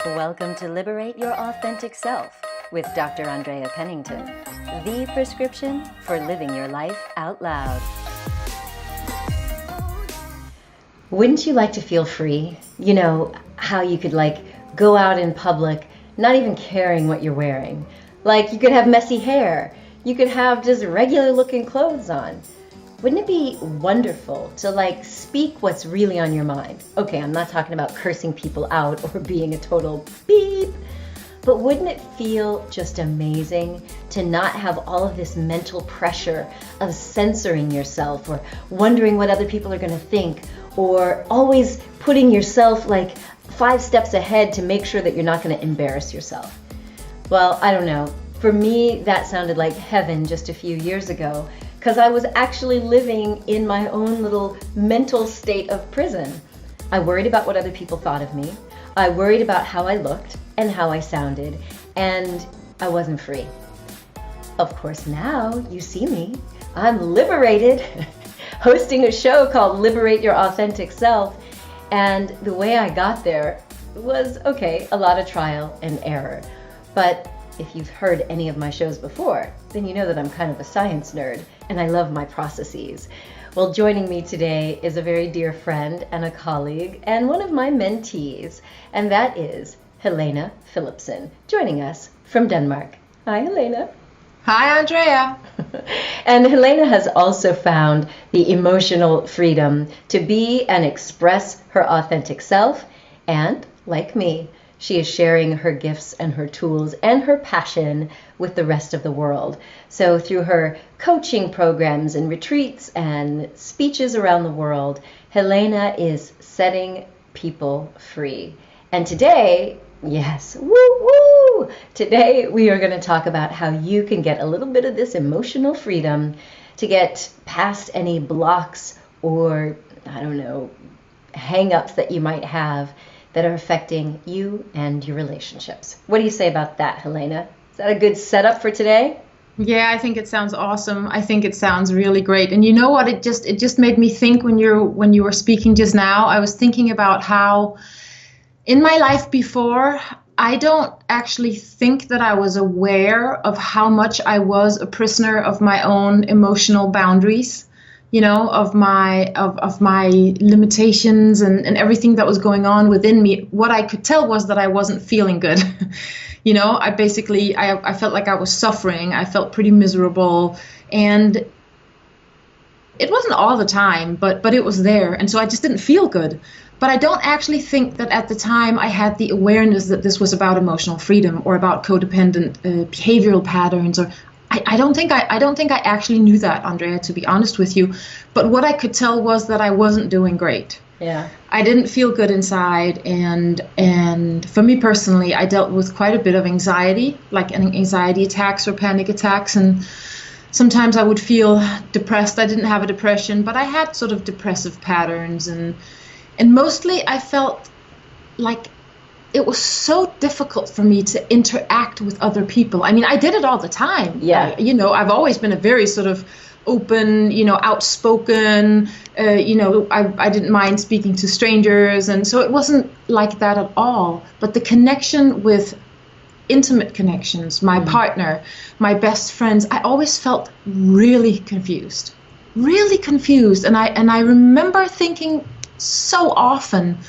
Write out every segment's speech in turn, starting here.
Welcome to Liberate Your Authentic Self with Dr. Andrea Pennington, the prescription for living your life out loud. Wouldn't you like to feel free? You know, how you could go out in public not even caring what you're wearing. Like you could have messy hair. You could have just regular looking clothes on. Wouldn't it be wonderful to speak what's really on your mind? Okay, I'm not talking about cursing people out or being a total beep, but wouldn't it feel just amazing to not have all of this mental pressure of censoring yourself or wondering what other people are going to think, or always putting yourself 5 steps ahead to make sure that you're not going to embarrass yourself? Well, I don't know. For me, that sounded like heaven just a few years ago, because I was actually living in my own little mental state of prison. I worried about what other people thought of me. I worried about how I looked and how I sounded, and I wasn't free. Of course, now you see me. I'm liberated, hosting a show called Liberate Your Authentic Self, and the way I got there was, a lot of trial and error. But if you've heard any of my shows before, then you know that I'm kind of a science nerd and I love my processes. Well, joining me today is a very dear friend and a colleague and one of my mentees, and that is Helene Philipsen, joining us from Denmark. Hi, Helene. Hi, Andrea. And Helene has also found the emotional freedom to be and express her authentic self, and like me, she is sharing her gifts and her tools and her passion with the rest of the world. So through her coaching programs and retreats and speeches around the world, Helene is setting people free. And today, yes, woo! Today we are going to talk about how you can get a little bit of this emotional freedom to get past any blocks or, hang-ups that you might have that are affecting you and your relationships. What do you say about that, Helene? Is that a good setup for today? Yeah, I think it sounds awesome. I think it sounds really great. And you know what? It just made me think when you were speaking just now. I was thinking about how in my life before, I don't actually think that I was aware of how much I was a prisoner of my own emotional boundaries. Of my limitations and everything that was going on within me. What I could tell was that I wasn't feeling good. I felt like I was suffering. I felt pretty miserable, and it wasn't all the time, but it was there. And so I just didn't feel good. But I don't actually think that at the time I had the awareness that this was about emotional freedom or about codependent behavioral patterns, or I don't think I actually knew that, Andrea, to be honest with you. But what I could tell was that I wasn't doing great. Yeah. I didn't feel good inside, and for me personally, I dealt with quite a bit of anxiety, like anxiety attacks or panic attacks, and sometimes I would feel depressed. I didn't have a depression, but I had sort of depressive patterns, and mostly I felt like it was so difficult for me to interact with other people. I mean, I did it all the time. Yeah. I've always been a very sort of open, outspoken, I didn't mind speaking to strangers. And so it wasn't like that at all. But the connection with intimate connections, my partner, my best friends, I always felt really confused. And I remember thinking so often,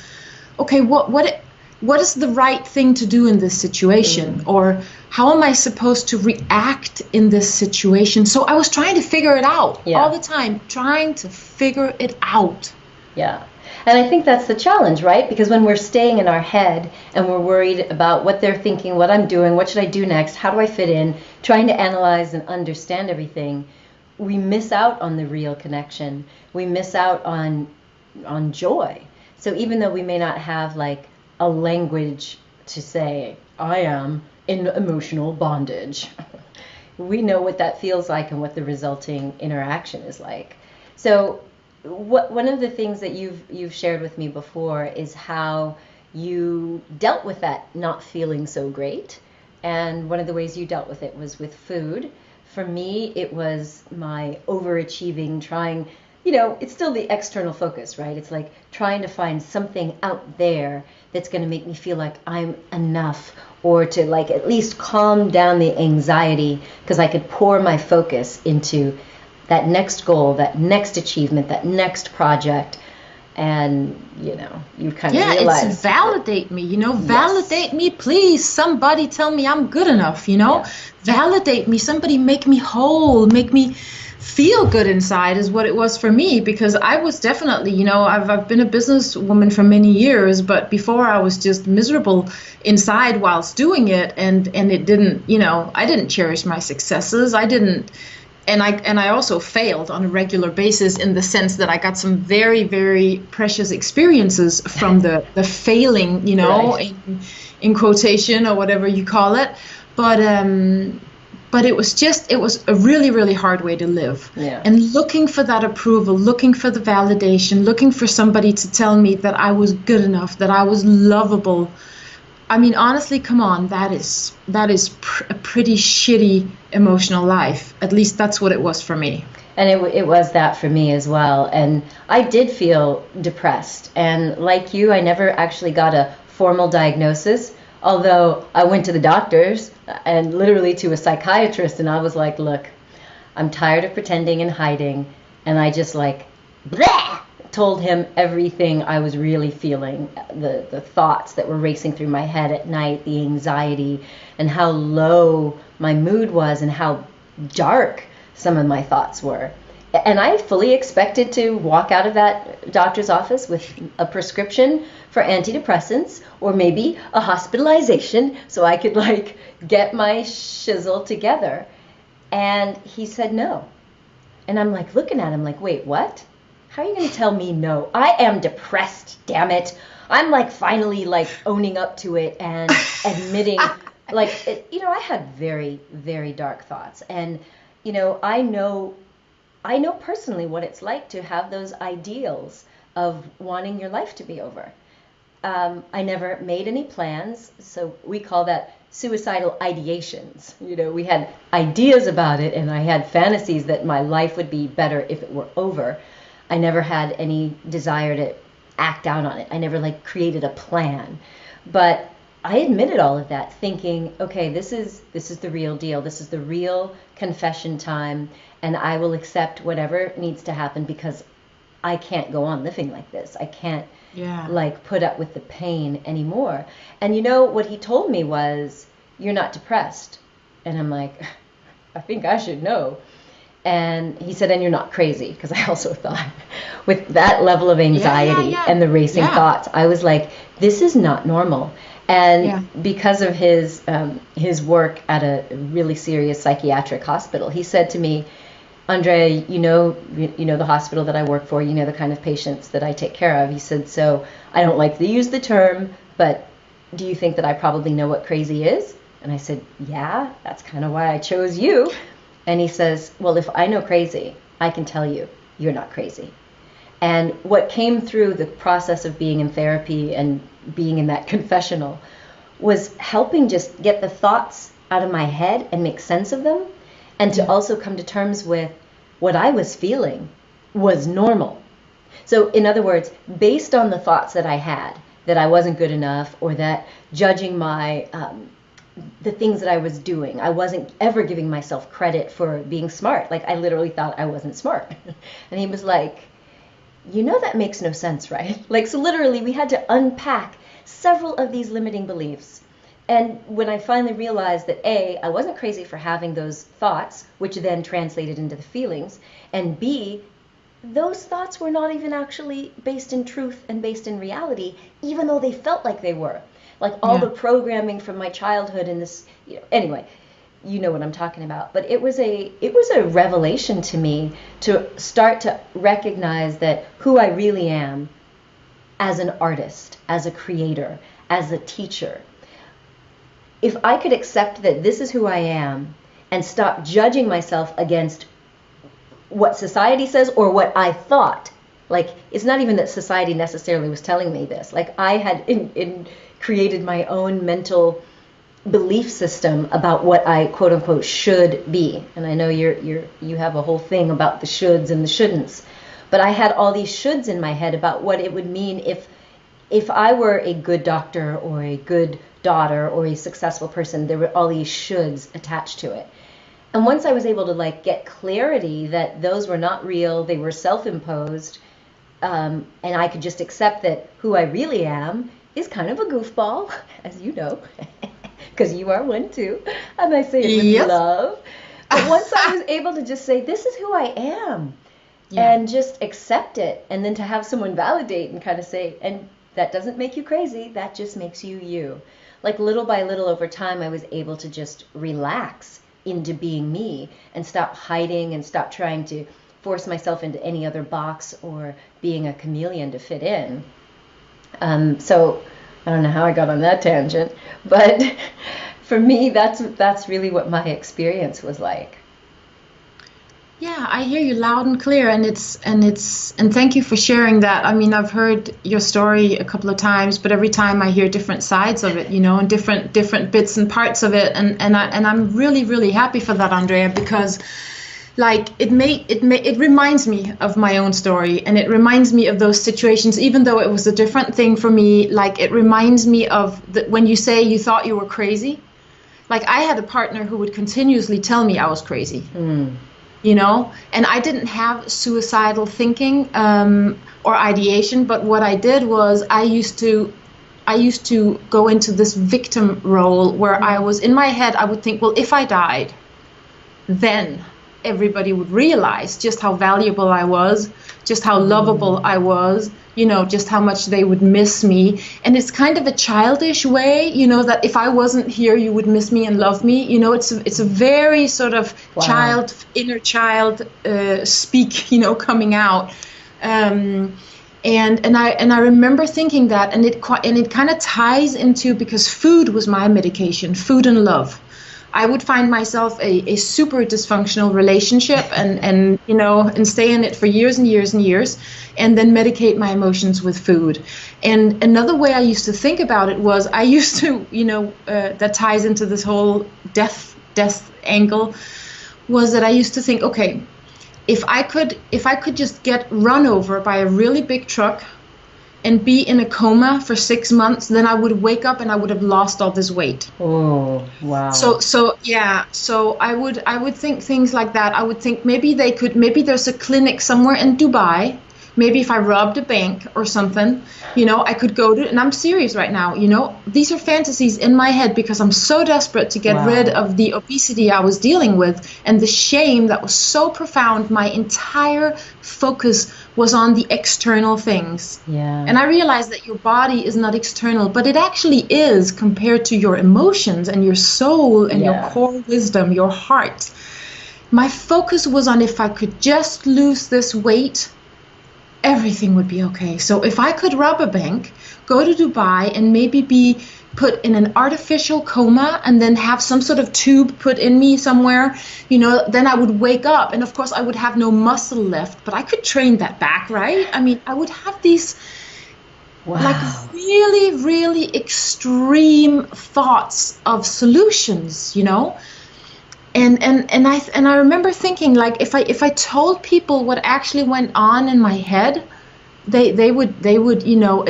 okay, what is the right thing to do in this situation? Or how am I supposed to react in this situation? So I was trying to figure it out all the time, trying to figure it out. Yeah. And I think that's the challenge, right? Because when we're staying in our head and we're worried about what they're thinking, what I'm doing, what should I do next, how do I fit in, trying to analyze and understand everything, we miss out on the real connection. We miss out on joy. So even though we may not have a language to say, I am in emotional bondage, we know what that feels like and what the resulting interaction is like. So one of the things that you've shared with me before is how you dealt with that not feeling so great. And one of the ways you dealt with it was with food. For me, it was my overachieving, trying it's still the external focus, right? It's like trying to find something out there that's going to make me feel like I'm enough, or to like at least calm down the anxiety, because I could pour my focus into that next goal, that next achievement, that next project. And, you kind of realize. Yeah, it's validate me, validate me, please. Somebody tell me I'm good enough, Yeah. Validate me. Somebody make me whole, make me feel good inside is what it was for me, because I was definitely, I've been a businesswoman for many years, but before I was just miserable inside whilst doing it. And it didn't, I didn't cherish my successes. I didn't. And I also failed on a regular basis, in the sense that I got some very, very precious experiences from the failing, Right. in quotation or whatever you call it. But it was a really, really hard way to live. Yeah. And looking for that approval, looking for the validation, looking for somebody to tell me that I was good enough, that I was lovable. I mean, honestly, come on, that is a pretty shitty emotional life. At least that's what it was for me. And it was that for me as well. And I did feel depressed. And like you, I never actually got a formal diagnosis, although I went to the doctors and literally to a psychiatrist, and I was like, look, I'm tired of pretending and hiding. And I just like, bleh, told him everything I was really feeling, the thoughts that were racing through my head at night, the anxiety, and how low my mood was, and how dark some of my thoughts were. And I fully expected to walk out of that doctor's office with a prescription for antidepressants, or maybe a hospitalization, so I could like get my shizzle together. And he said no. And I'm like looking at him like, wait, what? How are you going to tell me no? I am depressed, damn it. I'm like finally like owning up to it and admitting, like, I had very, very dark thoughts. And, I know personally what it's like to have those ideals of wanting your life to be over. I never made any plans, so we call that suicidal ideations. We had ideas about it, and I had fantasies that my life would be better if it were over. I never had any desire to act out on it. I never like created a plan. But I admitted all of that, thinking, okay, this is the real deal. This is the real confession time, and I will accept whatever needs to happen, because I can't go on living like this. I can't like put up with the pain anymore. And what he told me was, you're not depressed. And I'm like, I think I should know. And he said, and you're not crazy, because I also thought with that level of anxiety and the racing thoughts, I was like, this is not normal. And because of his work at a really serious psychiatric hospital, he said to me, Andrea, you know the hospital that I work for, the kind of patients that I take care of. He said, so I don't like to use the term, but do you think that I probably know what crazy is? And I said, yeah, that's kind of why I chose you. And he says, well, if I know crazy, I can tell you you're not crazy. And what came through the process of being in therapy and being in that confessional was helping just get the thoughts out of my head and make sense of them, and to also come to terms with what I was feeling was normal. So in other words, based on the thoughts that I had, that I wasn't good enough, or that judging my the things that I was doing, I wasn't ever giving myself credit for being smart. Like I literally thought I wasn't smart. And he was like, that makes no sense, right? Like, so literally we had to unpack several of these limiting beliefs. And when I finally realized that A, I wasn't crazy for having those thoughts, which then translated into the feelings, and B, those thoughts were not even actually based in truth and based in reality, even though they felt like they were. Like all the programming from my childhood and this, anyway, you know what I'm talking about. But it was a revelation to me to start to recognize that who I really am as an artist, as a creator, as a teacher. If I could accept that this is who I am and stop judging myself against what society says or what I thought, like it's not even that society necessarily was telling me this. Like I had created my own mental belief system about what I quote unquote should be. And I know you have a whole thing about the shoulds and the shouldn'ts, But I had all these shoulds in my head about what it would mean if I were a good doctor or a good daughter or a successful person. There were all these shoulds attached to it. And once I was able to like get clarity that those were not real, they were self-imposed, and I could just accept that who I really am is kind of a goofball, as you know, because you are one too, and I say it with Yes. love. But once I was able to just say, this is who I am, and just accept it, and then to have someone validate and kind of say, and that doesn't make you crazy, that just makes you you. Like little by little over time, I was able to just relax into being me and stop hiding and stop trying to force myself into any other box or being a chameleon to fit in. So I don't know how I got on that tangent, but for me, that's really what my experience was like. Yeah, I hear you loud and clear, and thank you for sharing that. I mean, I've heard your story a couple of times, but every time I hear different sides of it, and different bits and parts of it, and I'm really, really happy for that, Andrea, because like it reminds me of my own story, and it reminds me of those situations, even though it was a different thing for me. Like it reminds me of when you say you thought you were crazy. Like I had a partner who would continuously tell me I was crazy. And I didn't have suicidal thinking or ideation, but what I did was I used to go into this victim role where I was in my head. I would think, well, if I died, then everybody would realize just how valuable I was, just how lovable I was, just how much they would miss me. And it's kind of a childish way, that if I wasn't here, you would miss me and love me. It's a very sort of inner child speak, coming out. And I remember thinking that, and it kind of ties into, because food was my medication, food and love. I would find myself a super dysfunctional relationship and stay in it for years and years and years, and then medicate my emotions with food. And another way I used to think about it was I used to, that ties into this whole death angle, was that I used to think, okay, if I could just get run over by a really big truck and be in a coma for 6 months, then I would wake up and I would have lost all this weight. Oh, wow. So I would think things like that. I would think maybe there's a clinic somewhere in Dubai. Maybe if I robbed a bank or something, I could go to, and I'm serious right now, these are fantasies in my head because I'm so desperate to get rid of the obesity I was dealing with and the shame that was so profound. My entire focus was on the external things. Yeah. And I realized that your body is not external, but it actually is compared to your emotions and your soul and your core wisdom, your heart. My focus was on if I could just lose this weight, everything would be okay. So if I could rob a bank, go to Dubai, and maybe be put in an artificial coma and then have some sort of tube put in me somewhere, then I would wake up, and of course I would have no muscle left, but I could train that back, right? I mean, I would have these like really, really extreme thoughts of solutions, And I remember thinking, like, if I told people what actually went on in my head, they would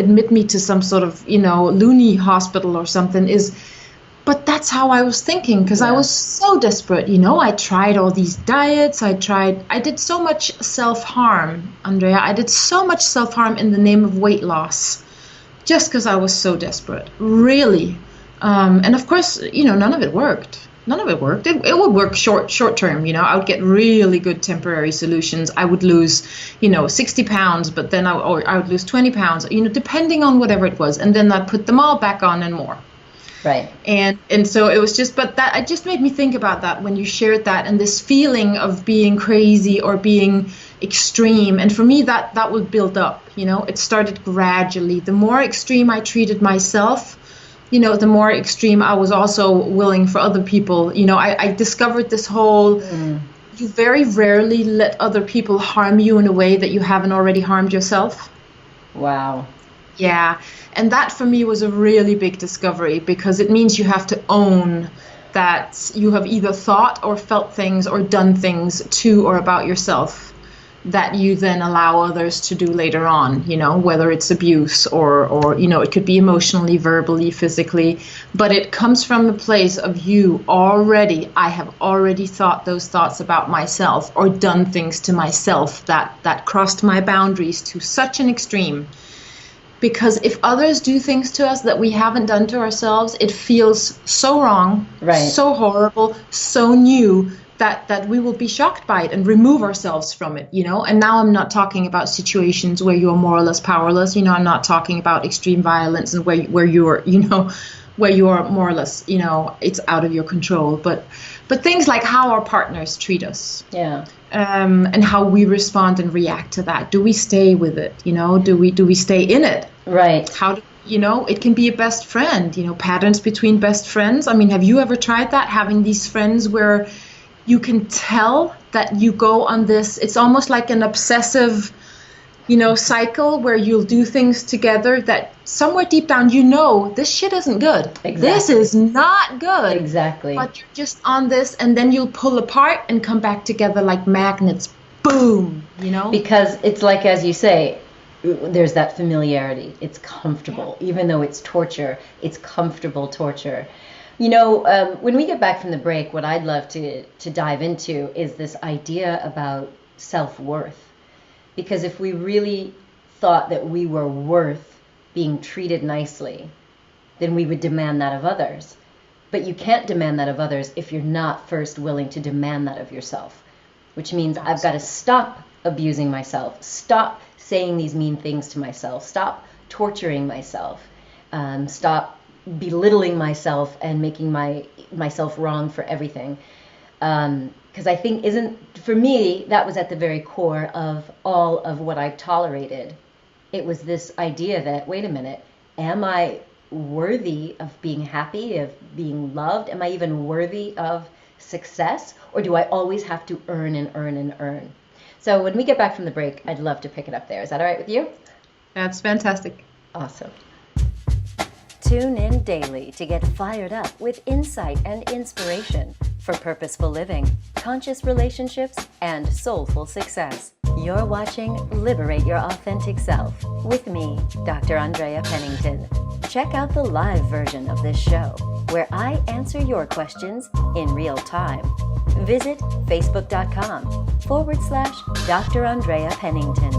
admit me to some sort of loony hospital or something. But that's how I was thinking, because I was so desperate. I tried all these diets. I did so much self-harm, Andrea. I did so much self-harm in the name of weight loss, just because I was so desperate, really. And of course, none of it worked. None of it worked. It would work short term. I would get really good temporary solutions. I would lose, 60 pounds, but then I would lose 20 pounds, depending on whatever it was. And then I'd put them all back on and more. Right. And so it was just, but that it just made me think about that when you shared that, and this feeling of being crazy or being extreme. And for me, that would build up. It started gradually. The more extreme I treated myself, the more extreme I was also willing for other people. I discovered this whole, you very rarely let other people harm you in a way that you haven't already harmed yourself. Wow. Yeah. And that for me was a really big discovery, because it means you have to own that you have either thought or felt things or done things to or about yourself that you then allow others to do later on, whether it's abuse or it could be emotionally, verbally, physically, but it comes from a place of I have already thought those thoughts about myself or done things to myself that crossed my boundaries to such an extreme. Because if others do things to us that we haven't done to ourselves, it feels so wrong, right, so horrible, so new that we will be shocked by it and remove ourselves from it, And now I'm not talking about situations where you're more or less powerless. I'm not talking about extreme violence and where you're, where you are more or less, it's out of your control. But things like how our partners treat us. Yeah. And how we respond and react to that. Do we stay with it? Do we stay in it? Right. How do it can be a best friend, patterns between best friends. I mean, have you ever tried that? Having these friends where you can tell that you go on this, it's almost like an obsessive, cycle where you'll do things together that somewhere deep down, this shit isn't good. Exactly. This is not good. Exactly. But you're just on this, and then you'll pull apart and come back together like magnets. Boom, Because it's like, as you say, there's that familiarity. It's comfortable. Yeah. Even though it's torture, it's comfortable torture. When we get back from the break, what I'd love to dive into is this idea about self-worth. Because if we really thought that we were worth being treated nicely, then we would demand that of others. But you can't demand that of others if you're not first willing to demand that of yourself, which means I've got to stop abusing myself, stop saying these mean things to myself, stop torturing myself, stop belittling myself and making myself wrong for everything. Because I think for me, that was at the very core of all of what I've tolerated. It was this idea that, wait a minute, am I worthy of being happy, of being loved? Am I even worthy of success? Or do I always have to earn and earn and earn? So when we get back from the break, I'd love to pick it up there. Is that all right with you? That's fantastic. Awesome. Tune in daily to get fired up with insight and inspiration for purposeful living, conscious relationships, and soulful success. You're watching Liberate Your Authentic Self with me, Dr. Andrea Pennington. Check out the live version of this show, where I answer your questions in real time. Visit facebook.com/Dr. Andrea Pennington.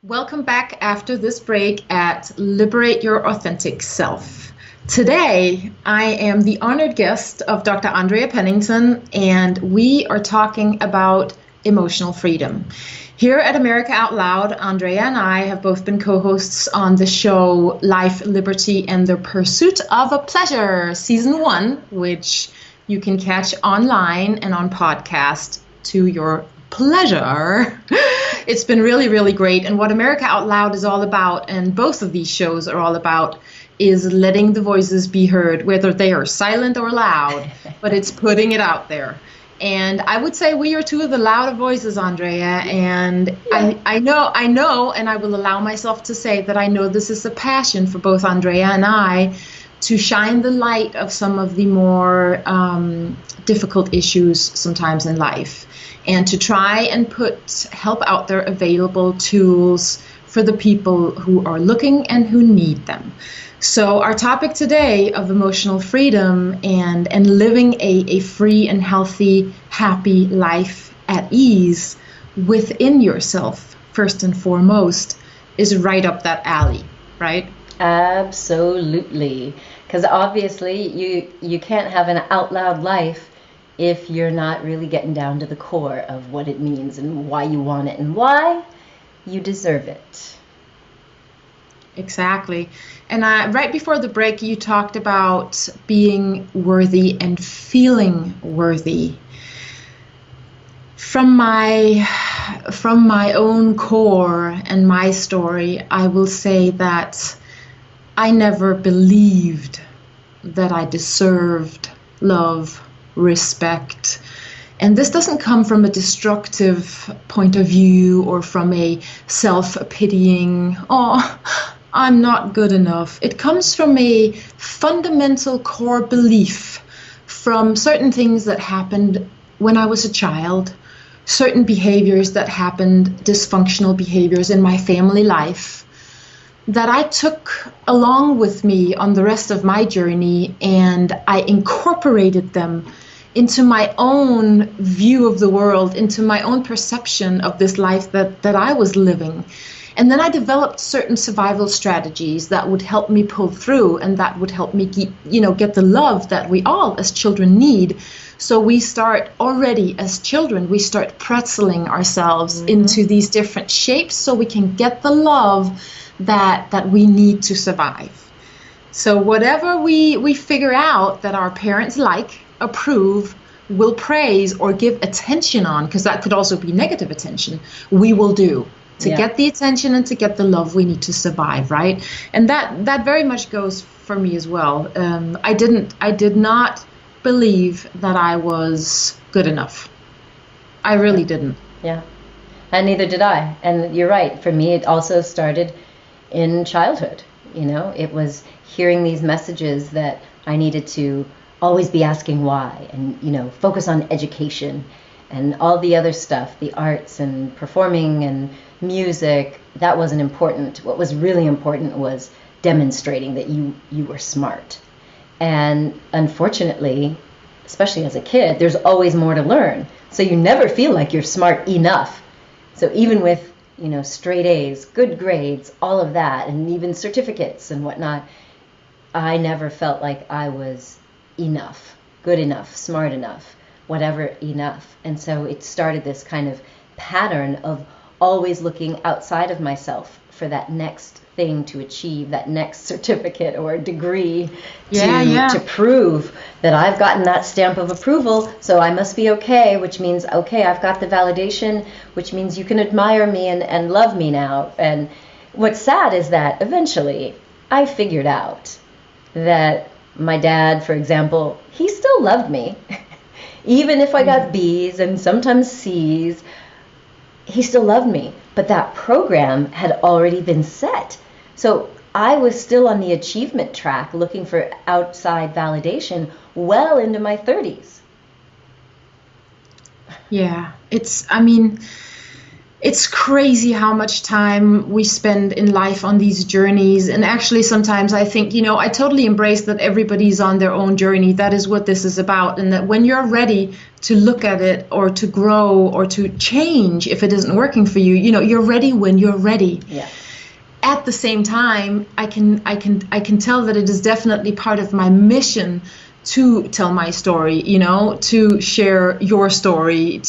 Welcome back after this break at Liberate Your Authentic Self. Today, I am the honored guest of Dr. Andrea Pennington, and we are talking about emotional freedom. Here at America Out Loud, Andrea and I have both been co-hosts on the show Life, Liberty, and the Pursuit of a Pleasure, Season 1, which you can catch online and on podcast to your pleasure. It's been really, really great. And what America Out Loud is all about, and both of these shows are all about, is letting the voices be heard, whether they are silent or loud, but it's putting it out there. And I would say we are two of the louder voices, Andrea. And yeah. I know, and I will allow myself to say that I know this is a passion for both Andrea and I to shine the light of some of the more difficult issues sometimes in life, and to try and put help out there, available tools for the people who are looking and who need them. So our topic today of emotional freedom and living a free and healthy, happy life at ease within yourself, first and foremost, is right up that alley, right? Absolutely. Because obviously you can't have an out loud life if you're not really getting down to the core of what it means and why you want it and why you deserve it. Exactly. And right before the break, you talked about being worthy and feeling worthy. From my own core and my story, I will say that I never believed that I deserved love, respect. And this doesn't come from a destructive point of view or from a self-pitying, I'm not good enough. It comes from a fundamental core belief from certain things that happened when I was a child, certain behaviors that happened, dysfunctional behaviors in my family life, that I took along with me on the rest of my journey, and I incorporated them into my own view of the world, into my own perception of this life that I was living. And then I developed certain survival strategies that would help me pull through, and that would help me get the love that we all as children need. So we start already as children, we start pretzeling ourselves into these different shapes so we can get the love that we need to survive. So whatever we figure out that our parents like, approve, will praise, or give attention on, because that could also be negative attention, we will do to get the attention and to get the love we need to survive, right? And that very much goes for me as well. I did not believe that I was good enough. I really didn't. Yeah, and neither did I. And you're right. For me, it also started in childhood. It was hearing these messages that I needed to always be asking why, and focus on education and all the other stuff, the arts and performing and music. That wasn't important. What was really important was demonstrating that you were smart. And unfortunately, especially as a kid, there's always more to learn. So you never feel like you're smart enough. So even with straight A's, good grades, all of that, and even certificates and whatnot, I never felt like I was enough, good enough, smart enough, whatever enough. And so it started this kind of pattern of always looking outside of myself for that next thing to achieve, that next certificate or degree to prove that I've gotten that stamp of approval, so I must be okay, which means, okay, I've got the validation, which means you can admire me and love me now. And what's sad is that eventually I figured out that my dad, for example, he still loved me. Even if I got B's and sometimes C's, he still loved me. But that program had already been set. So I was still on the achievement track looking for outside validation well into my 30s. Yeah, it's crazy how much time we spend in life on these journeys. And actually, sometimes I think, I totally embrace that everybody's on their own journey. That is what this is about. And that when you're ready to look at it or to grow or to change, if it isn't working for you, you're ready when you're ready. Yeah. At the same time, I can tell that it is definitely part of my mission to tell my story, to share your story,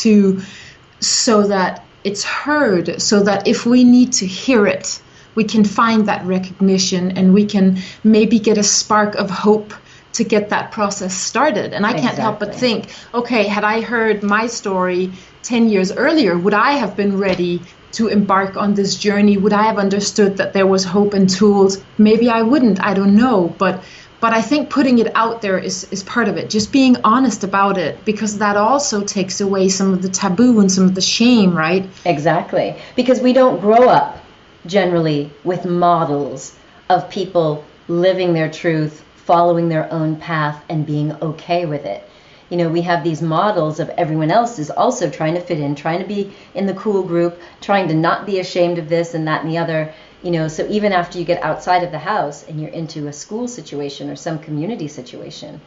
so that it's heard, so that if we need to hear it, we can find that recognition and we can maybe get a spark of hope to get that process started. And I can't help but think, okay, had I heard my story 10 years earlier, would I have been ready to embark on this journey? Would I have understood that there was hope and tools? Maybe I wouldn't, I don't know. But I think putting it out there is part of it, just being honest about it, because that also takes away some of the taboo and some of the shame, right? Exactly. Because we don't grow up generally with models of people living their truth, following their own path, and being okay with it. We have these models of everyone else is also trying to fit in, trying to be in the cool group, trying to not be ashamed of this and that and the other. So even after you get outside of the house and you're into a school situation or some community situation,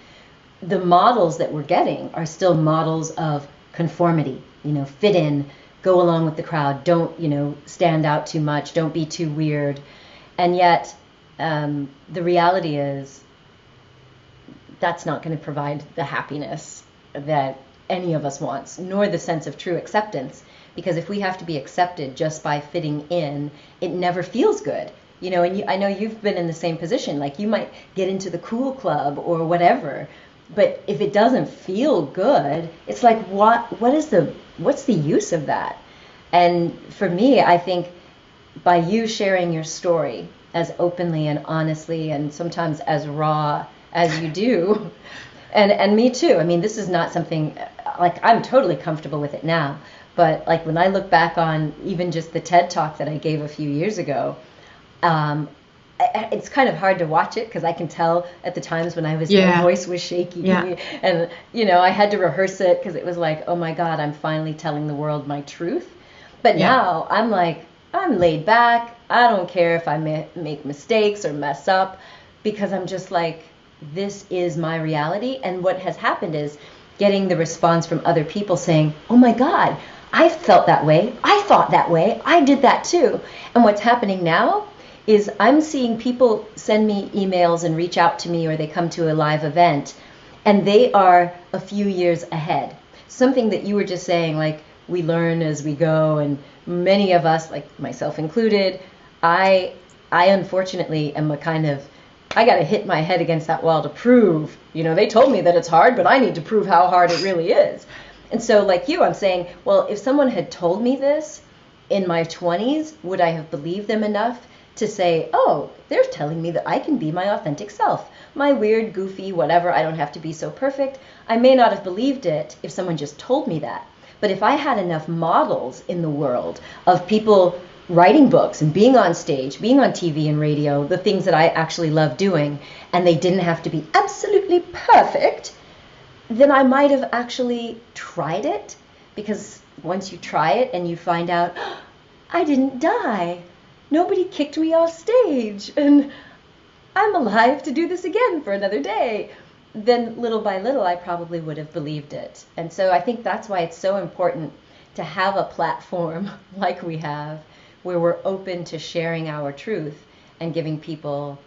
the models that we're getting are still models of conformity, fit in, go along with the crowd, don't, stand out too much, don't be too weird. And yet the reality is that's not going to provide the happiness that any of us wants, nor the sense of true acceptance. Because if we have to be accepted just by fitting in, it never feels good. And I know you've been in the same position. Like, you might get into the cool club or whatever, but if it doesn't feel good, it's like, what's the use of that? And for me, I think by you sharing your story as openly and honestly and sometimes as raw as you do, and me too. This is not something, like, I'm totally comfortable with it now. But like when I look back on even just the TED Talk that I gave a few years ago, it's kind of hard to watch it because I can tell at the times when my voice was shaky, and I had to rehearse it because it was like, oh my God, I'm finally telling the world my truth. But now I'm like, I'm laid back. I don't care if I make mistakes or mess up, because I'm just like, this is my reality. And what has happened is getting the response from other people saying, oh my God, I felt that way. I thought that way. I did that too. And what's happening now is I'm seeing people send me emails and reach out to me, or they come to a live event, and they are a few years ahead. Something that you were just saying, like, we learn as we go, and many of us, like myself included, I unfortunately am a kind of, I got to hit my head against that wall to prove, they told me that it's hard, but I need to prove how hard it really is. And so like you, I'm saying, well, if someone had told me this in my 20s, would I have believed them enough to say, oh, they're telling me that I can be my authentic self, my weird, goofy, whatever, I don't have to be so perfect. I may not have believed it if someone just told me that. But if I had enough models in the world of people writing books and being on stage, being on TV and radio, the things that I actually love doing, and they didn't have to be absolutely perfect, then I might have actually tried it. Because once you try it and you find out, oh, I didn't die, nobody kicked me off stage, and I'm alive to do this again for another day, then little by little I probably would have believed it. And so I think that's why it's so important to have a platform like we have, where we're open to sharing our truth and giving people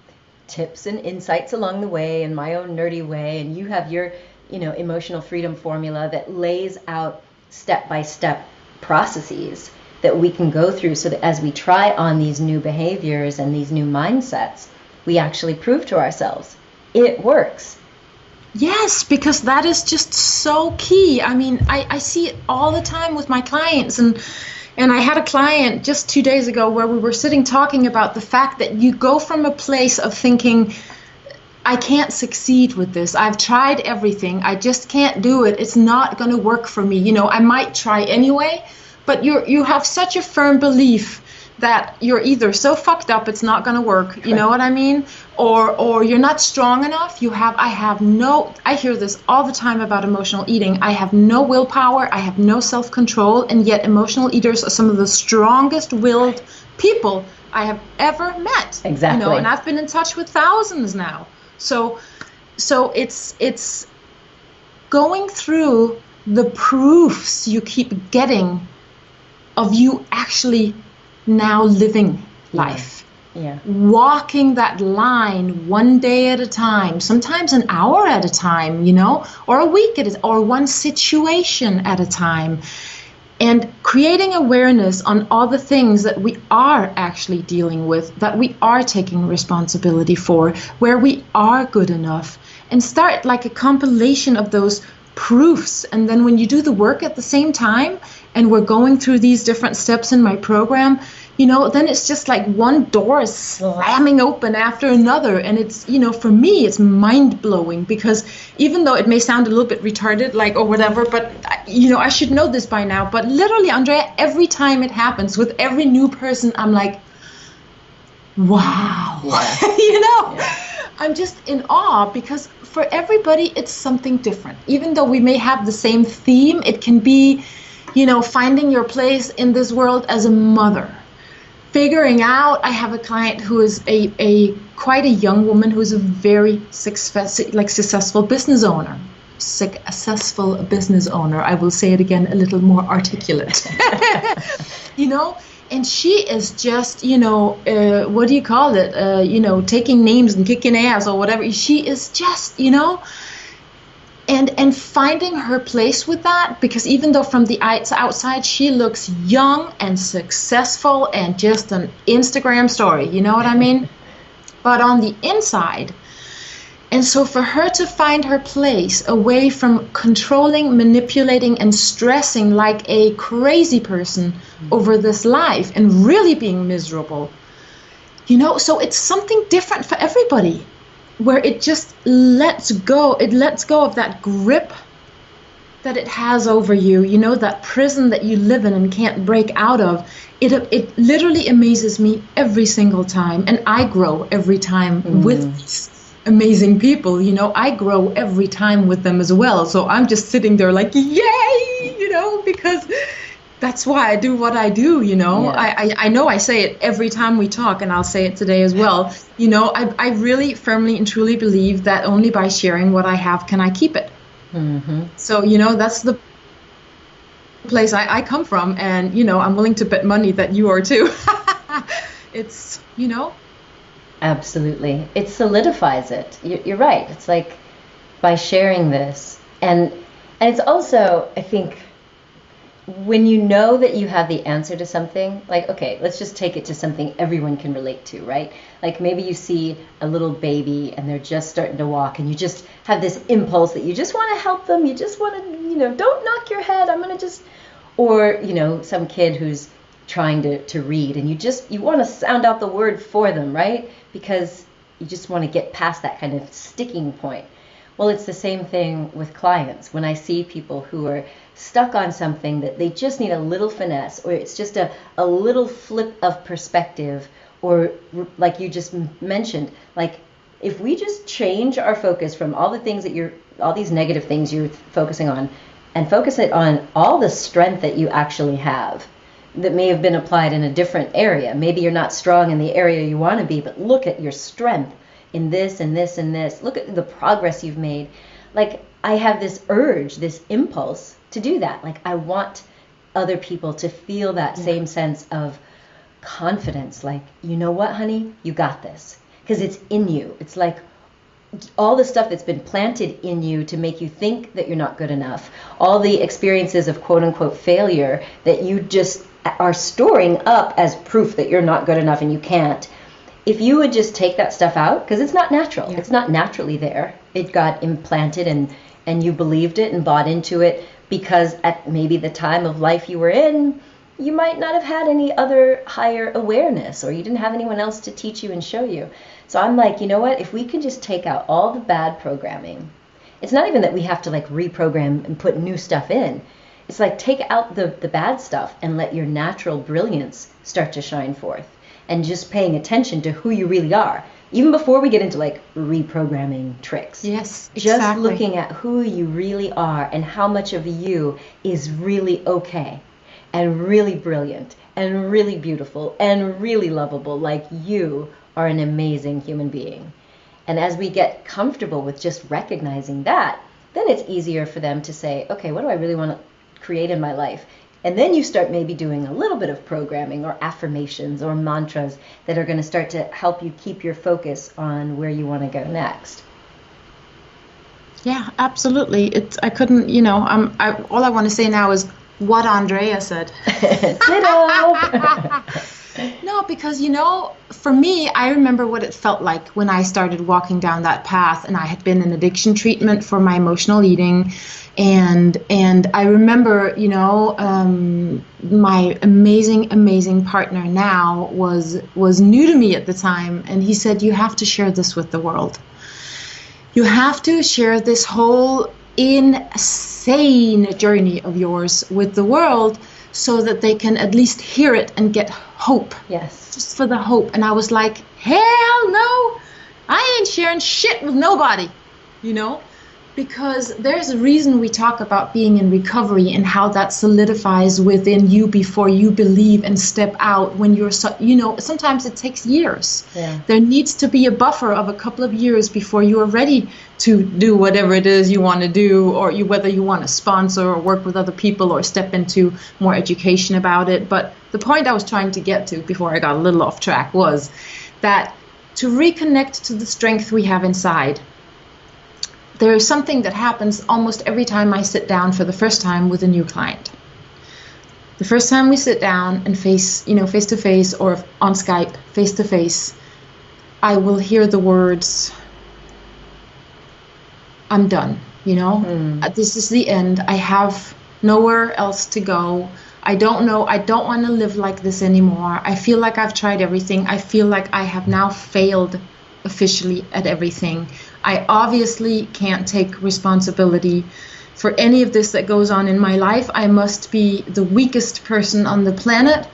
tips and insights along the way in my own nerdy way. And you have your emotional freedom formula that lays out step-by-step processes that we can go through, so that as we try on these new behaviors and these new mindsets, we actually prove to ourselves it works. Yes, because that is just so key. I mean, I see it all the time with my clients, and I had a client just 2 days ago where we were sitting talking about the fact that you go from a place of thinking, I can't succeed with this. I've tried everything. I just can't do it. It's not going to work for me. I might try anyway, but you have such a firm belief that you're either so fucked up it's not going to work, you know what I mean? Or you're not strong enough. I hear this all the time about emotional eating. I have no willpower, I have no self-control, and yet emotional eaters are some of the strongest willed people I have ever met. Exactly. And I've been in touch with thousands now. So it's going through the proofs you keep getting of you actually now living life. Yeah. Walking that line one day at a time, sometimes an hour at a time, or a week or one situation at a time. And creating awareness on all the things that we are actually dealing with, that we are taking responsibility for, where we are good enough, and start like a compilation of those proofs. And then when you do the work at the same time, and we're going through these different steps in my program, then it's just like one door is slamming open after another. And it's, for me, it's mind-blowing, because even though it may sound a little bit retarded, like, or whatever, but, I should know this by now. But literally, Andrea, every time it happens with every new person, I'm like, wow, I'm just in awe, because for everybody, it's something different. Even though we may have the same theme, it can be, finding your place in this world as a mother. Figuring out, I have a client who is a quite a young woman who's a very successful business owner. Successful business owner. I will say it again a little more articulate. And she is just, what do you call it? Taking names and kicking ass or whatever. She is just, and finding her place with that, because even though from the outside she looks young and successful and just an Instagram story, you know what I mean? But on the inside, and so for her to find her place away from controlling, manipulating, and stressing like a crazy person over this life and really being miserable, so it's something different for everybody, where it just lets go. It lets go of that grip that it has over you, that prison that you live in and can't break out of, it literally amazes me every single time. And I grow every time with these amazing people. I grow every time with them as well. So I'm just sitting there like, yay, because that's why I do what I do. Yeah. I know I say it every time we talk, and I'll say it today as well. I really firmly and truly believe that only by sharing what I have can I keep it. So, that's the place I come from, and, I'm willing to bet money that you are too. It's, Absolutely. It solidifies it. You're right. It's like by sharing this. And it's also, I think, when you know that you have the answer to something, like, okay, let's just take it to something everyone can relate to, right? Like maybe you see a little baby and they're just starting to walk, and you just have this impulse that you just want to help them. You just want to, don't knock your head. I'm going to just, or, some kid who's trying to read, and you want to sound out the word for them, right? Because you just want to get past that kind of sticking point. Well, it's the same thing with clients. When I see people who are stuck on something that they just need a little finesse, or it's just a little flip of perspective, or like you just mentioned, like if we just change our focus from all the things that all these negative things you're focusing on, and focus it on all the strength that you actually have that may have been applied in a different area. Maybe you're not strong in the area you want to be, but look at your strength in this and this and this. Look at the progress you've made. Like I have this urge, this impulse to do that. Like I want other people to feel that same sense of confidence. Like, you know what, honey, you got this. Because it's in you. It's like all the stuff that's been planted in you to make you think that you're not good enough. All the experiences of quote unquote failure that you just are storing up as proof that you're not good enough and you can't. If you would just take that stuff out, because it's not natural. It's not naturally there. It got implanted and you believed it and bought into it because at maybe the time of life you were in, you might not have had any other higher awareness, or you didn't have anyone else to teach you and show you. So I'm like, you know what? If we can just take out all the bad programming, it's not even that we have to like reprogram and put new stuff in. It's like take out the bad stuff and let your natural brilliance start to shine forth. And just paying attention to who you really are, even before we get into like reprogramming tricks. Yes, exactly. Just looking at who you really are and how much of you is really okay and really brilliant and really beautiful and really lovable. Like you are an amazing human being. And as we get comfortable with just recognizing that, then it's easier for them to say, okay, what do I really want to create in my life? And then you start maybe doing a little bit of programming or affirmations or mantras that are going to start to help you keep your focus on where you want to go next. Yeah, absolutely. I couldn't, all I want to say now is what Andrea said. Ditto. No, because, for me, I remember what it felt like when I started walking down that path, and I had been in addiction treatment for my emotional eating. And I remember, my amazing partner now was new to me at the time. And he said, you have to share this with the world. You have to share this whole insane journey of yours with the world so that they can at least hear it and get hope. Yes. Just for the hope. And I was like, hell no, I ain't sharing shit with nobody, because there's a reason we talk about being in recovery and how that solidifies within you before you believe and step out when you're, sometimes it takes years. Yeah. There needs to be a buffer of a couple of years before you are ready to do whatever it is you want to do, or whether you want to sponsor or work with other people or step into more education about it. But the point I was trying to get to before I got a little off track was that to reconnect to the strength we have inside, there is something that happens almost every time I sit down for the first time with a new client. The first time we sit down and face to face, or on Skype, face to face, I will hear the words, I'm done, This is the end. I have nowhere else to go. I don't want to live like this anymore. I feel like I've tried everything. I feel like I have now failed officially at everything. I obviously can't take responsibility. for any of this that goes on in my life, I must be the weakest person on the planet.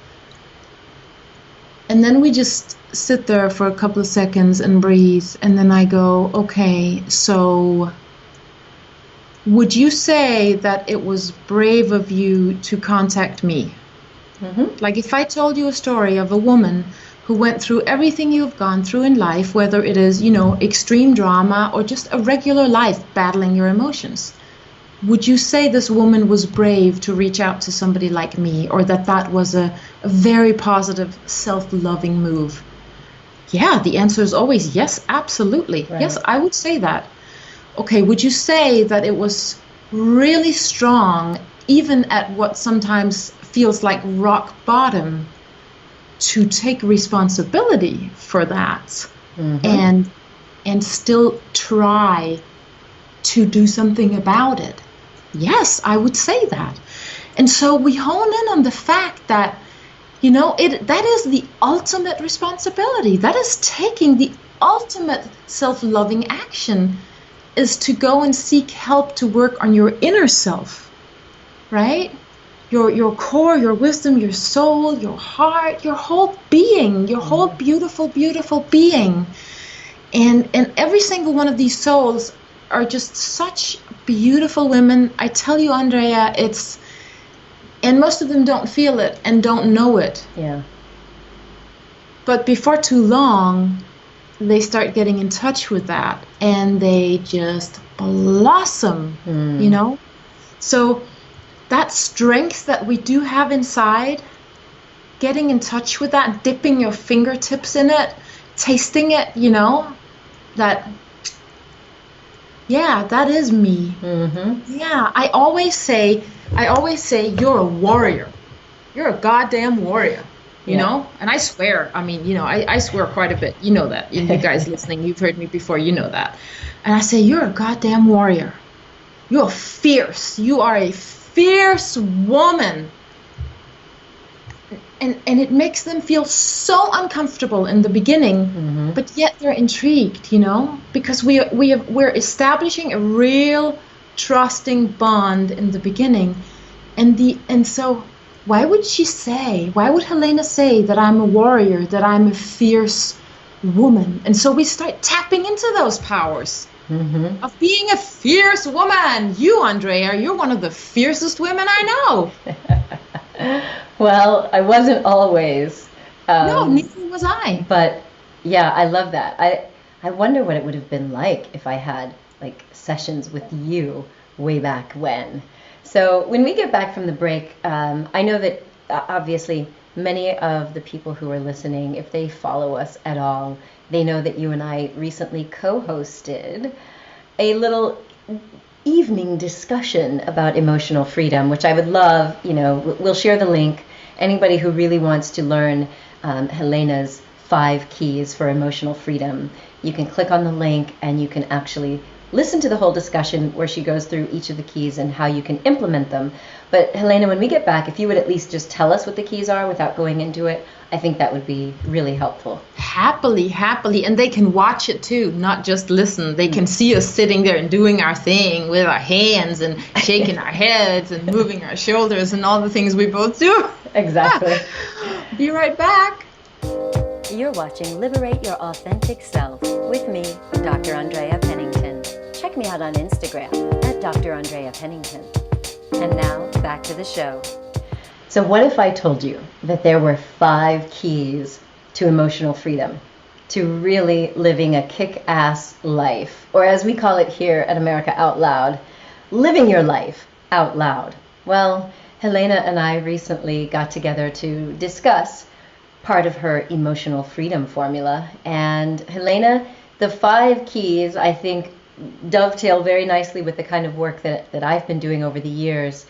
And then we just sit there for a couple of seconds and breathe. And then I go, okay, so would you say that it was brave of you to contact me? Mm-hmm. Like if I told you a story of a woman who went through everything you've gone through in life, whether it is, extreme drama or just a regular life battling your emotions, would you say this woman was brave to reach out to somebody like me, or that was a very positive, self-loving move? Yeah, the answer is always yes, absolutely. Right. Yes, I would say that. Okay, would you say that it was really strong, even at what sometimes feels like rock bottom, to take responsibility for that, and still try to do something about it? Yes, I would say that. And so we hone in on the fact that, that is the ultimate responsibility. That is taking the ultimate self-loving action, is to go and seek help to work on your inner self, right? Your core, your wisdom, your soul, your heart, your whole being, your whole beautiful, beautiful being. And every single one of these souls are just such beautiful women. I tell you, Andrea, and most of them don't feel it and don't know it. Yeah. But before too long, they start getting in touch with that, and they just blossom, So that strength that we do have inside, getting in touch with that, dipping your fingertips in it, tasting it, that is me. Mm-hmm. Yeah, I always say, you're a warrior. You're a goddamn warrior. You know, and I swear, I swear quite a bit. You know that. You guys listening, you've heard me before, you know that. And I say, you're a goddamn warrior. You're fierce. You are a fierce woman. And it makes them feel so uncomfortable in the beginning, but yet they're intrigued, because we're establishing a real trusting bond in the beginning. And so why would Helene say that I'm a warrior, that I'm a fierce woman? And so we start tapping into those powers of being a fierce woman. You, Andrea, you're one of the fiercest women I know. Well, I wasn't always. No, neither was I. But yeah, I love that. I wonder what it would have been like if I had sessions with you way back when. So when we get back from the break, I know that obviously many of the people who are listening, if they follow us at all, they know that you and I recently co-hosted a little evening discussion about emotional freedom, which I would love, we'll share the link. Anybody who really wants to learn Helene's 5 keys for emotional freedom, you can click on the link and you can actually listen to the whole discussion where she goes through each of the keys and how you can implement them. But Helene, when we get back, if you would at least just tell us what the keys are without going into it, I think that would be really helpful. Happily. And they can watch it too, not just listen. They can see us sitting there and doing our thing with our hands and shaking our heads and moving our shoulders and all the things we both do. Exactly. Be right back. You're watching Liberate Your Authentic Self with me, Dr. Andrea Pennington. Check me out on Instagram at Dr. Andrea Pennington. And now, back to the show. So what if I told you that there were 5 keys to emotional freedom, to really living a kick-ass life, or as we call it here at America Out Loud, living your life out loud? Well, Helene and I recently got together to discuss part of her emotional freedom formula. And Helene, the 5 keys, I think, dovetail very nicely with the kind of work that I've been doing over the years,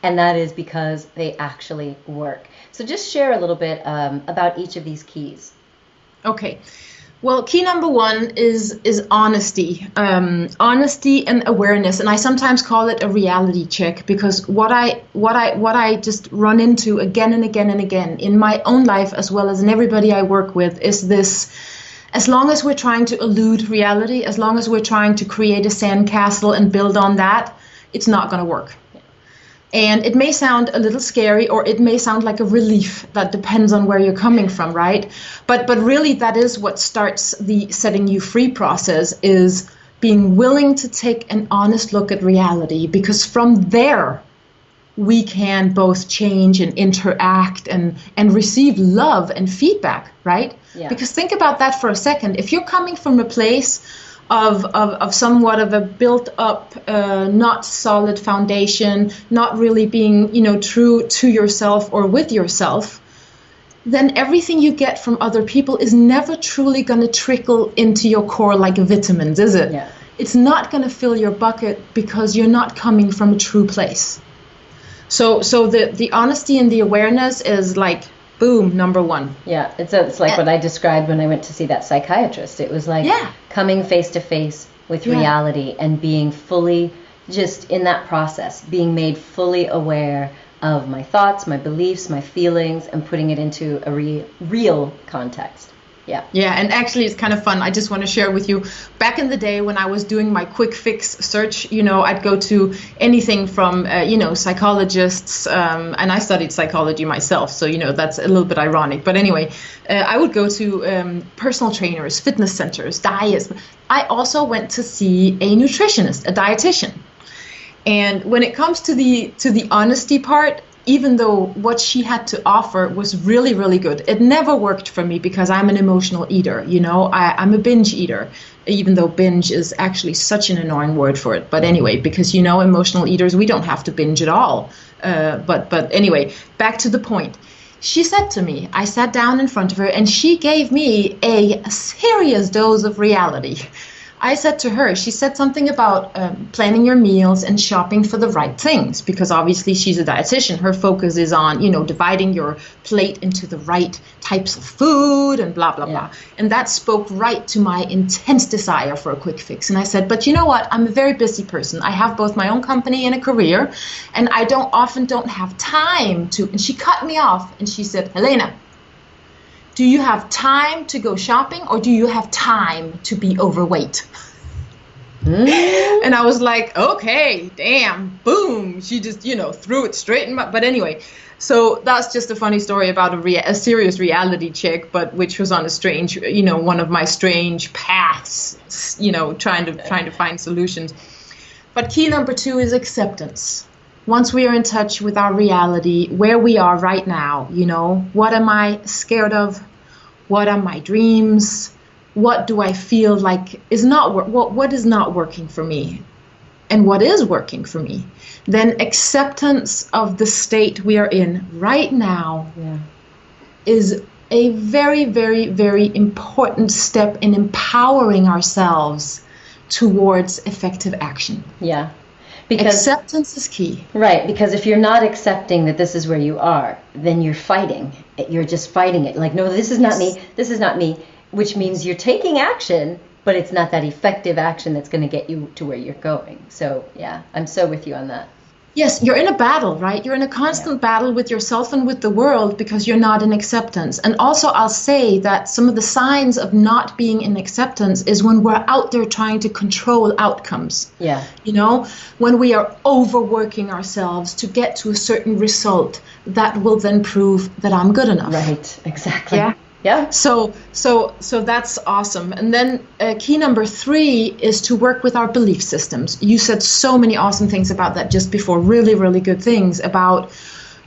and that is because they actually work. So just share a little bit about each of these keys. Okay. Well, key number 1 is honesty. Honesty and awareness, and I sometimes call it a reality check, because what I just run into again and again and again in my own life, as well as in everybody I work with, is this: as long as we're trying to elude reality, as long as we're trying to create a sandcastle and build on that, it's not going to work. And it may sound a little scary, or it may sound like a relief. That depends on where you're coming from, right? But really, that is what starts the setting you free process, is being willing to take an honest look at reality, because from there, we can both change and interact and receive love and feedback, right? Yeah. Because think about that for a second. If you're coming from a place of somewhat of a built up, not solid foundation, not really being, true to yourself or with yourself, then everything you get from other people is never truly going to trickle into your core like vitamins, is it? Yeah. It's not going to fill your bucket, because you're not coming from a true place. So the honesty and the awareness is like, boom, number one. Yeah, it's like what I described when I went to see that psychiatrist. It was like coming face to face with reality and being fully, just in that process, being made fully aware of my thoughts, my beliefs, my feelings, and putting it into a real context. Yeah. Yeah, and actually it's kind of fun. I just want to share with you, back in the day when I was doing my quick fix search, I'd go to anything from, psychologists, and I studied psychology myself, so, that's a little bit ironic. But anyway, I would go to personal trainers, fitness centers, diets. I also went to see a nutritionist, a dietitian. And when it comes to the honesty part, even though what she had to offer was really, really good, it never worked for me, because I'm an emotional eater. I'm a binge eater, even though binge is actually such an annoying word for it. But anyway, because, emotional eaters, we don't have to binge at all. But anyway, back to the point. She said to me, I sat down in front of her, and she gave me a serious dose of reality. I said to her, she said something about planning your meals and shopping for the right things, because obviously she's a dietitian. Her focus is on, dividing your plate into the right types of food and blah, blah, blah. And that spoke right to my intense desire for a quick fix. And I said, but you know what? I'm a very busy person. I have both my own company and a career, and I often don't have time to. And she cut me off and she said, Helene, do you have time to go shopping, or do you have time to be overweight? And I was like, okay, damn, boom. She just, threw it straight in my, but anyway, so that's just a funny story about a serious reality check, but which was on a strange, one of my strange paths, trying to find solutions. But key number 2 is acceptance. Once we are in touch with our reality, where we are right now, what am I scared of? What are my dreams? What do I feel like is not what is not working for me? And what is working for me? Then acceptance of the state we are in right now is a very, very, very important step in empowering ourselves towards effective action. Yeah. Because acceptance is key. Right, because if you're not accepting that this is where you are, then you're fighting. You're just fighting it. Like, no, this is not me. This is not me. Which means you're taking action, but it's not that effective action that's going to get you to where you're going. So, yeah, I'm so with you on that. Yes, you're in a battle, right? You're in a constant battle with yourself and with the world, because you're not in acceptance. And also, I'll say that some of the signs of not being in acceptance is when we're out there trying to control outcomes. Yeah. When we are overworking ourselves to get to a certain result that will then prove that I'm good enough. Right, exactly. Yeah. Yeah. So that's awesome. And then key number 3 is to work with our belief systems. You said so many awesome things about that just before, really, really good things about,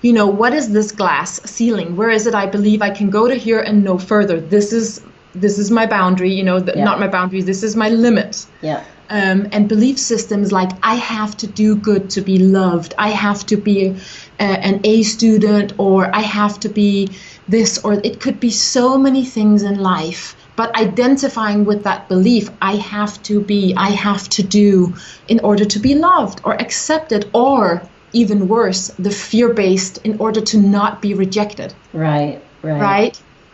what is this glass ceiling? Where is it? I believe I can go to here and no further. This is my boundary, not my boundary. This is my limit. Yeah. And belief systems like, I have to do good to be loved. I have to be an A student, or I have to be this, or it could be so many things in life. But identifying with that belief, I have to be, I have to do in order to be loved or accepted, or even worse, the fear-based in order to not be rejected. Right.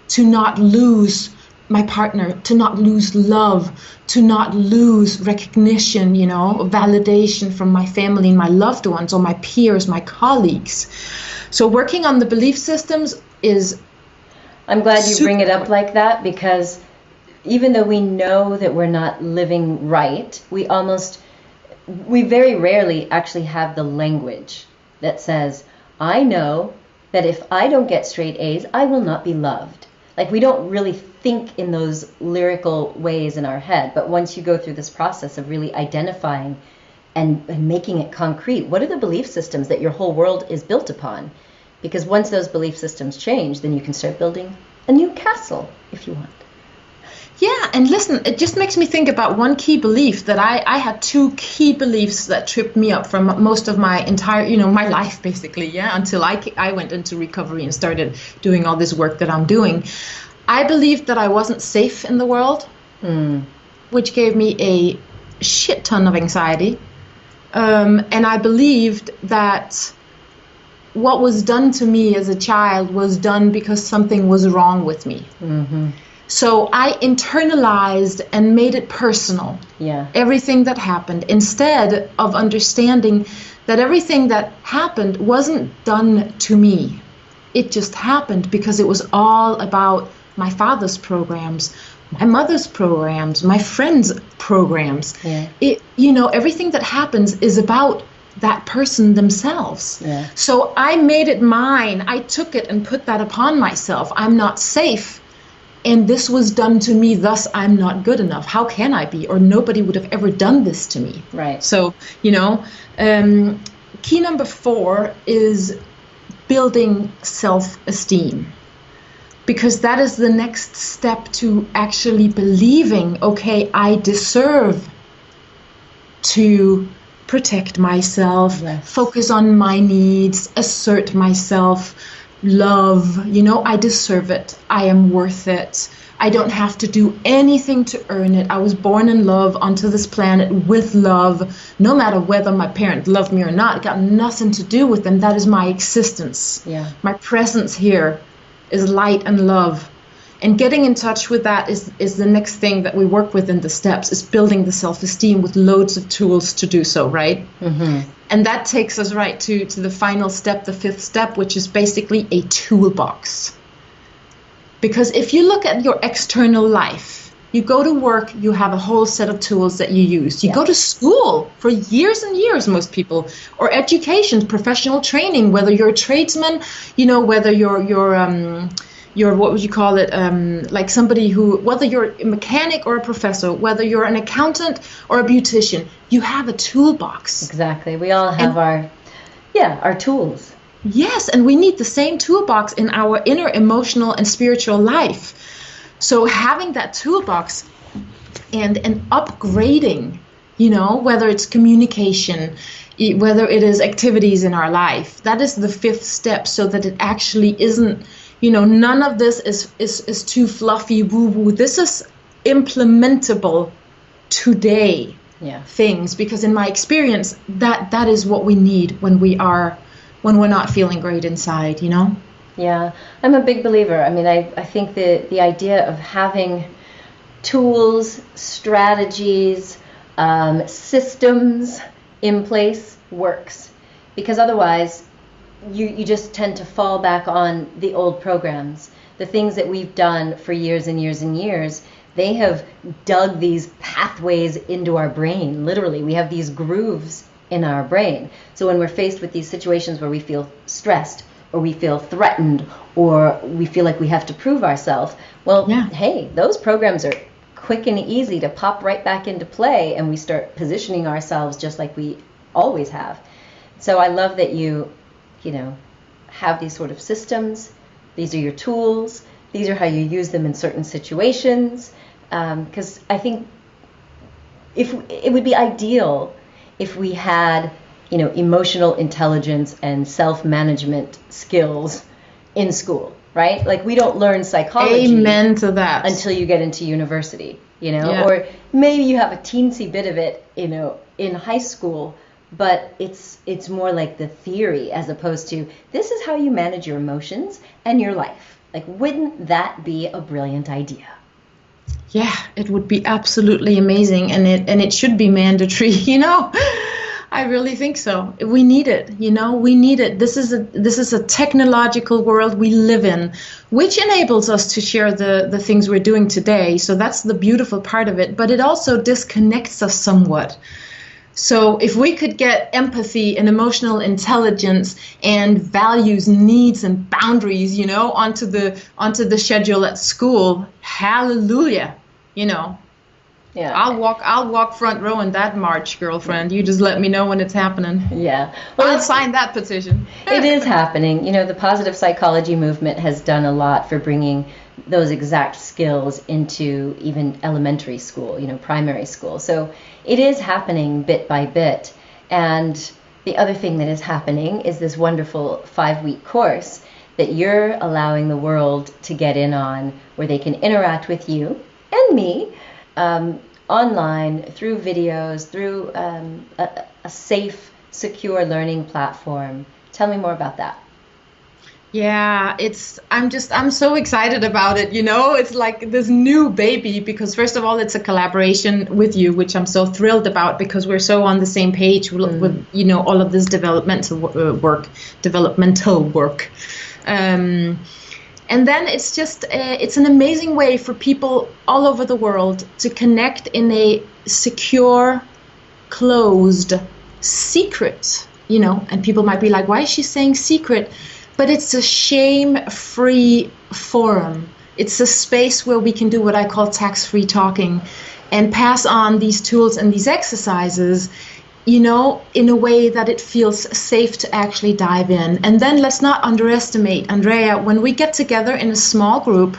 To not lose my partner, to not lose love, to not lose recognition, validation from my family and my loved ones, or my peers, my colleagues. So working on the belief systems is I'm glad you bring it up like that, because even though we know that we're not living right, we almost we very rarely actually have the language that says, I know that if I don't get straight A's, I will not be loved. Like, we don't really think in those lyrical ways in our head. But once you go through this process of really identifying and making it concrete, what are the belief systems that your whole world is built upon? Because once those belief systems change, then you can start building a new castle, if you want. Yeah, and listen, it just makes me think about one key belief that I had two key beliefs that tripped me up from most of my entire, my life, basically, yeah, until I went into recovery and started doing all this work that I'm doing. I believed that I wasn't safe in the world, which gave me a shit ton of anxiety. And I believed that what was done to me as a child was done because something was wrong with me. Mm-hmm. So I internalized and made it personal, everything that happened, instead of understanding that everything that happened wasn't done to me. It just happened because it was all about my father's programs, my mother's programs, my friends' programs. Yeah. Everything that happens is about that person themselves. Yeah. So I made it mine. I took it and put that upon myself. I'm not safe. And this was done to me, thus I'm not good enough. How can I be? Or nobody would have ever done this to me. Right. So, key number 4 is building self-esteem. Because that is the next step to actually believing, okay, I deserve to protect myself, focus on my needs, assert myself, love, I deserve it. I am worth it. I don't have to do anything to earn it. I was born in love onto this planet with love. No matter whether my parents loved me or not, it got nothing to do with them. That is my existence. Yeah. My presence here is light and love. And getting in touch with that is the next thing that we work with in the steps, is building the self-esteem with loads of tools to do so, right? Mm-hmm. And that takes us right to the final step, the 5th step, which is basically a toolbox. Because if you look at your external life, you go to work, you have a whole set of tools that you use. You go to school for years and years, most people, or education, professional training, whether you're a tradesman, whether you're what would you call it, like somebody who, whether you're a mechanic or a professor, whether you're an accountant or a beautician, you have a toolbox. Exactly. We all have our tools. Yes, and we need the same toolbox in our inner emotional and spiritual life. So having that toolbox and upgrading, whether it's communication, whether it is activities in our life, that is the 5th step, so that it actually isn't, none of this is too fluffy woo-woo. This is implementable today things, because in my experience, that is what we need when we're not feeling great inside, Yeah, I'm a big believer. I mean, I think the idea of having tools, strategies, systems in place works, because otherwise you just tend to fall back on the old programs. The things that we've done for years and years and years, they have dug these pathways into our brain. Literally, we have these grooves in our brain. So when we're faced with these situations where we feel stressed, or we feel threatened, or we feel like we have to prove ourselves, hey, those programs are quick and easy to pop right back into play, and we start positioning ourselves just like we always have. So I love that you have these sort of systems. These are your tools. These are how you use them in certain situations. Because I think if it would be ideal if we had, emotional intelligence and self-management skills in school, right? Like, we don't learn psychology. Amen to that. Until you get into university, or maybe you have a teensy bit of it, in high school, but it's more like the theory, as opposed to, this is how you manage your emotions and your life. Like, wouldn't that be a brilliant idea? Yeah, it would be absolutely amazing, and it should be mandatory, I really think so. We need it, we need it. This is a technological world we live in, which enables us to share the things we're doing today. So that's the beautiful part of it, but it also disconnects us somewhat So if we could get empathy and emotional intelligence and values, needs, and boundaries, onto the schedule at school, hallelujah, Yeah. I'll walk front row in that march, girlfriend. You just let me know when it's happening. Yeah. Well, I'll sign that petition. It is happening. The positive psychology movement has done a lot for bringing those exact skills into even elementary school, primary school. So it is happening bit by bit. And the other thing that is happening is this wonderful 5-week course that you're allowing the world to get in on, where they can interact with you and me online through videos, through a safe, secure learning platform. Tell me more about that. Yeah, I'm so excited about it. It's like this new baby, because first of all, it's a collaboration with you, which I'm so thrilled about, because we're so on the same page with all of this developmental work. And then it's just, it's an amazing way for people all over the world to connect in a secure, closed, secret, and people might be like, why is she saying secret? But it's a shame-free forum. It's a space where we can do what I call tax-free talking and pass on these tools and these exercises, in a way that it feels safe to actually dive in. And then let's not underestimate, Andrea, when we get together in a small group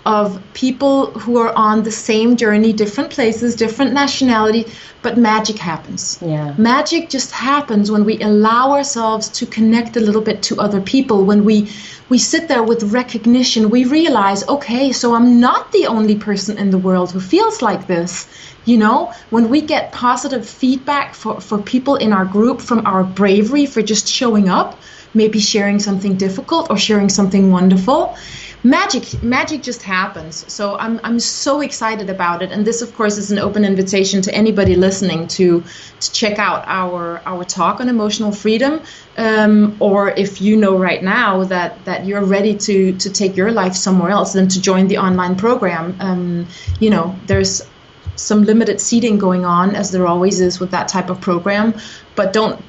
of people who are on the same journey, different places, different nationality, but magic happens. Yeah. Magic just happens when we allow ourselves to connect a little bit to other people. When we sit there with recognition, we realize, okay, so I'm not the only person in the world who feels like this. When we get positive feedback for people in our group from our bravery for just showing up, maybe sharing something difficult or sharing something wonderful, magic just happens. So I'm so excited about it. And this, of course, is an open invitation to anybody listening to check out our talk on emotional freedom. Or if right now that you're ready to take your life somewhere else, then to join the online program. There's some limited seating going on, as there always is with that type of program. But don't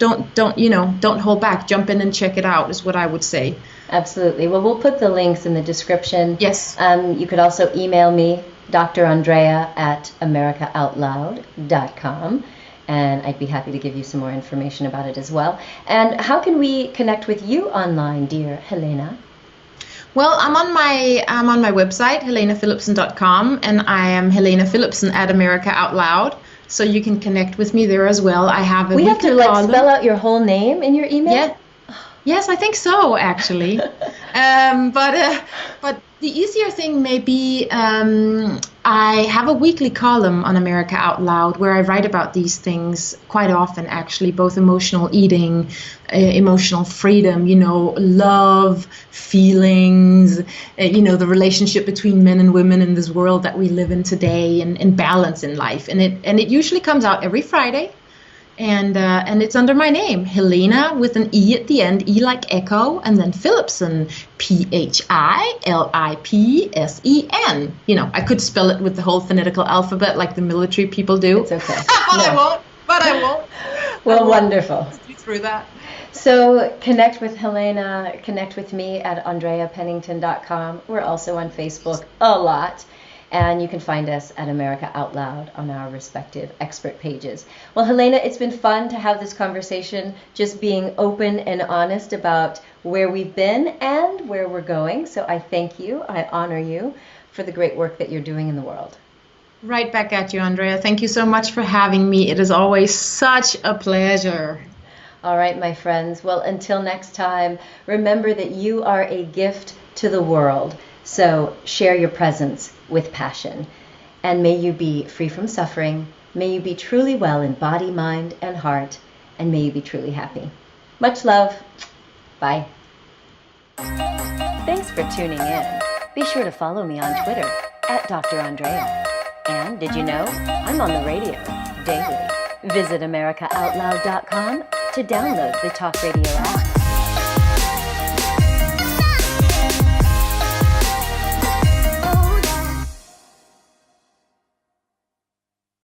hold back. Jump in and check it out is what I would say. Absolutely. Well, we'll put the links in the description. Yes. You could also email me, drandrea@americaoutloud.com, and I'd be happy to give you some more information about it as well. And how can we connect with you online, dear Helena? Well, I'm on my website, helenephilipsen.com, and I am Helene Philipsen at America Out Loud. So you can connect with me there as well. I have a We have to spell out your whole name in your email? Yeah. Yes, I think so, actually. But the easier thing may be I have a weekly column on America Out Loud where I write about these things quite often, actually, both emotional eating, emotional freedom, love, feelings, the relationship between men and women in this world that we live in today, and balance in life. And it usually comes out every Friday. And it's under my name, Helena, with an E at the end, E like echo, and then Philipsen, Philipsen. I could spell it with the whole phonetical alphabet like the military people do. It's okay. But I won't. Well, wonderful. Through that. So connect with Helena, connect with me at AndreaPennington.com. We're also on Facebook a lot. And you can find us at America Out Loud on our respective expert pages. Well, Helena, it's been fun to have this conversation, just being open and honest about where we've been and where we're going. So I thank you, I honor you for the great work that you're doing in the world. Right back at you, Andrea. Thank you so much for having me. It is always such a pleasure. All right, my friends. Well, until next time, remember that you are a gift to the world. So share your presence with passion. And may you be free from suffering. May you be truly well in body, mind, and heart. And may you be truly happy. Much love. Bye. Thanks for tuning in. Be sure to follow me on Twitter at Dr. Andrea. And did you know I'm on the radio daily? Visit AmericaOutloud.com to download the Talk Radio app.